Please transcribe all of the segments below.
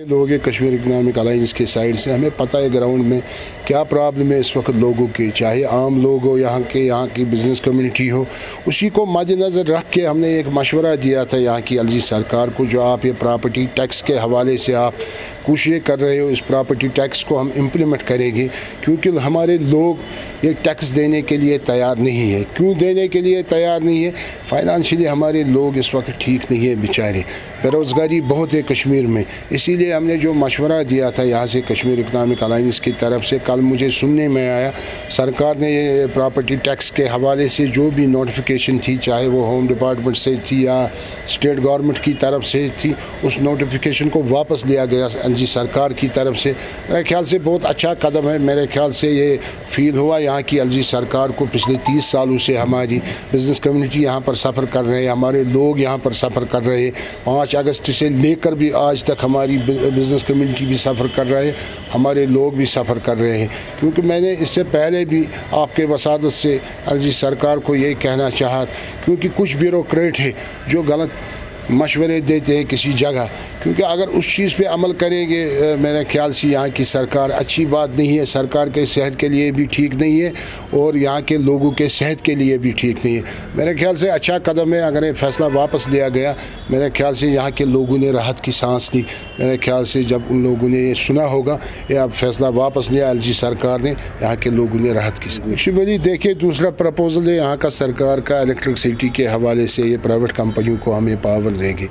लोग Kashmir economic alliance के side से हमें पता है ग्राउंड में क्या प्रॉब्लम है इस वक्त लोगों की, चाहे आम लोग हो यहाँ की बिज़नेस कम्युनिटी हो, उसी को मद्देनज़र रख के हमने एक मशवरा दिया था यहाँ की एलजी सरकार को। जो आप ये प्रॉपर्टी टैक्स के हवाले से आप कोशिश कर रहे हो, इस प्रॉपर्टी टैक्स को हम इम्प्लीमेंट करेंगे, क्योंकि हमारे लोग ये टैक्स देने के लिए तैयार नहीं है। क्यों देने के लिए तैयार नहीं है? फाइनेंशियली हमारे लोग इस वक्त ठीक नहीं है बेचारे, बेरोज़गारी बहुत है कश्मीर में। इसीलिए हमने जो मशवरा दिया था यहाँ से कश्मीर इकनॉमिक अलायंस की तरफ से, कल मुझे सुनने में आया सरकार ने ये प्रॉपर्टी टैक्स के हवाले से जो भी नोटिफिकेशन थी, चाहे वो होम डिपार्टमेंट से थी या स्टेट गवर्नमेंट की तरफ से थी, उस नोटिफिकेशन को वापस लिया गया एलजी सरकार की तरफ से। मेरे ख्याल से बहुत अच्छा कदम है। मेरे ख्याल से ये फील हुआ यहाँ की एलजी सरकार को, पिछले 30 सालों से हमारी बिज़नेस कम्युनिटी यहाँ पर सफ़र कर रहे हैं, हमारे लोग यहाँ पर सफ़र कर रहे हैं। 5 अगस्त से लेकर भी आज तक हमारी बिज़नेस कम्युनिटी भी सफ़र कर रहे हैं, हमारे लोग भी सफ़र कर रहे हैं। क्योंकि मैंने इससे पहले भी आपके वसादत से एलजी सरकार को ये कहना चाहा, क्योंकि कुछ ब्यूरोक्रेट है जो गलत मशवरे देते हैं किसी जगह, क्योंकि अगर उस चीज़ पे अमल करेंगे मेरे ख्याल से यहाँ की सरकार अच्छी बात नहीं है, सरकार के सेहत के लिए भी ठीक नहीं है और यहाँ के लोगों के सेहत के लिए भी ठीक नहीं है। मेरे ख्याल से अच्छा कदम है अगर ये फैसला वापस लिया गया। मेरे ख्याल से यहाँ के लोगों ने राहत की सांस ली। मेरे ख्याल से जब उन लोगों ने ये सुना होगा ये अब फैसला वापस लिया एलजी सरकार ने, यहाँ के लोगों ने राहत की सांस। एक्चुअली देखिए, दूसरा प्रपोजल है यहाँ का सरकार का इलेक्ट्रिसिटी के हवाले से, ये प्राइवेट कंपनियों को हमें पावर देंगे।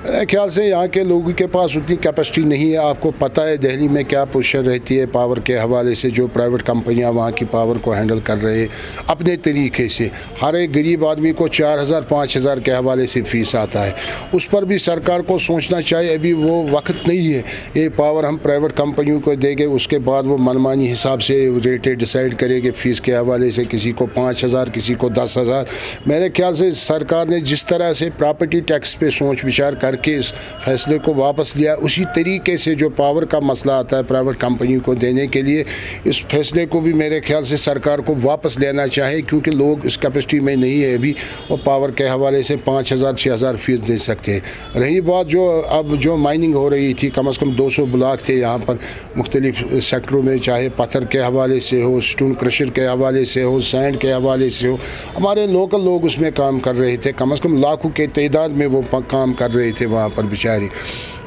मेरे ख्याल से यहाँ के लोगों के पास उतनी कैपेसिटी नहीं है। आपको पता है दिल्ली में क्या पोजीशन रहती है पावर के हवाले से। जो प्राइवेट कंपनियाँ वहाँ की पावर को हैंडल कर रहे हैं अपने तरीके से, हर एक गरीब आदमी को 4000-5000 के हवाले से फ़ीस आता है। उस पर भी सरकार को सोचना चाहिए, अभी वो वक्त नहीं है ये पावर हम प्राइवेट कंपनियों को देंगे, उसके बाद वो मनमानी हिसाब से रेटें डिसाइड करेंगे फ़ीस के हवाले से, किसी को 5000 किसी को 10,000। मेरे ख्याल से सरकार ने जिस तरह से प्रॉपर्टी टैक्स पे सोच विचार करके इस फैसले को वापस लिया, उसी तरीके से जो पावर का मसला आता है प्राइवेट कंपनियों को देने के लिए, इस फैसले को भी मेरे ख्याल से सरकार को वापस लेना चाहिए, क्योंकि लोग इस कैपेसिटी में नहीं है अभी वो पावर के हवाले से 5000-6000 फीस दे सकते हैं। रही बात जो अब जो माइनिंग हो रही थी, कम से कम 200 ब्लॉक थे यहाँ पर मुख्तलिफ सेक्टरों में, चाहे पत्थर के हवाले से हो, स्टोन क्रशर के हवाले से हो, सैंड के हवाले से हो, हमारे लोकल लोग उसमें काम कर रहे थे। कम से कम लाखों के तादाद में वो काम कर रहे थे वहाँ पर बेचारे।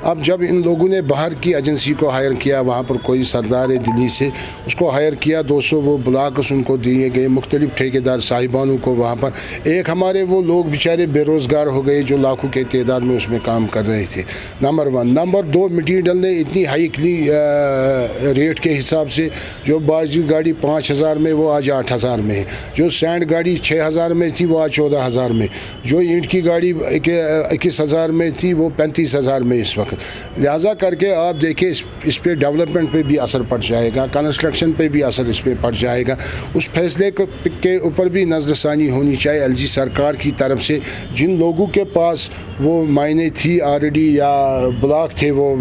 अब जब इन लोगों ने बाहर की एजेंसी को हायर किया, वहाँ पर कोई सरदार है दिल्ली से, उसको हायर किया, 200 वो ब्लॉक्स उनको दिए गए, मुख्तलिफ ठेकेदार साहिबानों को वहाँ पर। एक हमारे वो लोग बेचारे बेरोज़गार हो गए जो लाखों के तादाद में उसमें काम कर रहे थे, नंबर 1। नंबर 2, मटीरियल ने इतनी हाईली रेट के हिसाब से, जो बाजी गाड़ी 5000 में वो आज 8000 में है, जो सैंड गाड़ी 6000 में थी वो आज 14000 में, जो ईंट की गाड़ी 21000 में थी वो 35000 में इस वक्त। लिहाजा करके आप देखिए इस पे डेवलपमेंट पे भी असर पड़ जाएगा, कंस्ट्रक्शन पे भी असर इस पे पड़ जाएगा। उस फैसले के ऊपर भी नज़रसानी होनी चाहिए एलजी सरकार की तरफ से। जिन लोगों के पास वो मायने थी ऑलरेडी या ब्लॉक थे वो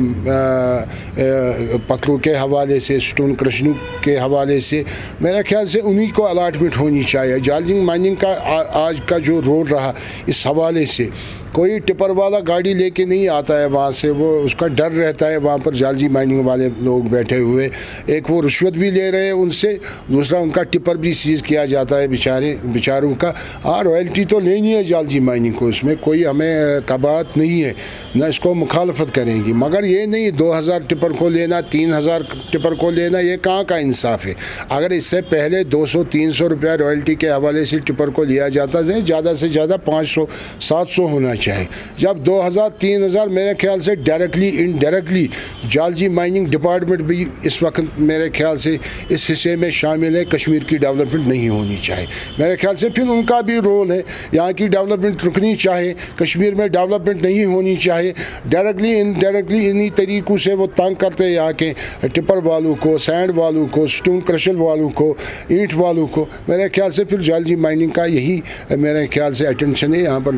पत्थरों के हवाले से, स्टोन क्रशनों के हवाले से, मेरे ख्याल से उन्हीं को अलाटमेंट होनी चाहिए। जालजिंग माइनिंग का आज का जो रोल रहा इस हवाले से, कोई टिपर वाला गाड़ी लेके नहीं आता है वहाँ से, वो उसका डर रहता है वहाँ पर जालजी माइनिंग वाले लोग बैठे हुए। एक वो रिश्वत भी ले रहे हैं उनसे, दूसरा उनका टिपर भी सीज़ किया जाता है बेचारों का। हाँ, रॉयल्टी तो लेनी है जालजी माइनिंग को, इसमें कोई हमें कबात नहीं है, ना इसको मुखालफत करेंगी, मगर ये नहीं 2000 टिपर को लेना, 3000 टिपर को लेना, ये कहाँ का इंसाफ है। अगर इससे पहले 200-300 रुपया रॉयल्टी के हवाले से टिपर को लिया जाता है, ज़्यादा से ज़्यादा 500-700 होना चाहे। जब 2000-3000, मेरे ख्याल से डायरेक्टली इनडायरेक्टली जालजी माइनिंग डिपार्टमेंट भी इस वक्त मेरे ख्याल से इस हिस्से में शामिल है। कश्मीर की डेवलपमेंट नहीं होनी चाहिए मेरे ख्याल से, फिर उनका भी रोल है, यहाँ की डेवलपमेंट रुकनी चाहिए, कश्मीर में डेवलपमेंट नहीं होनी चाहिए। डायरेक्टली इनडायरेक्टली इन्हीं तरीक़ों से वो तंग करते हैं यहाँ के टिपर वालों को, सैंड वालों को, स्टोन क्रशर वालों को, ईंट वालों को। मेरे ख्याल से फिर जालजी माइनिंग का यही मेरे ख्याल से अटेंशन है यहाँ पर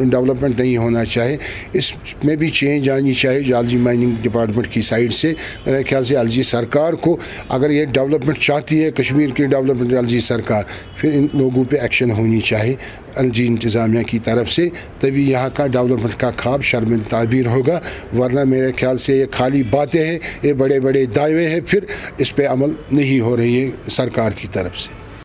डेवलपमेंट डेवलपमेंट नहीं होना चाहिए, इसमें भी चेंज आनी चाहिए एलजी माइनिंग डिपार्टमेंट की साइड से। मेरे ख्याल से एलजी सरकार को अगर ये डेवलपमेंट चाहती है, कश्मीर की डेवलपमेंट एलजी सरकार, फिर इन लोगों पे एक्शन होनी चाहिए एलजी इंतज़ामिया की तरफ से, तभी यहाँ का डेवलपमेंट का ख्वाब शर्मिंदा ताबीर होगा। वरना मेरे ख्याल से ये खाली बातें हैं, ये बड़े बड़े दावे हैं, फिर इस पर अमल नहीं हो रही है सरकार की तरफ से।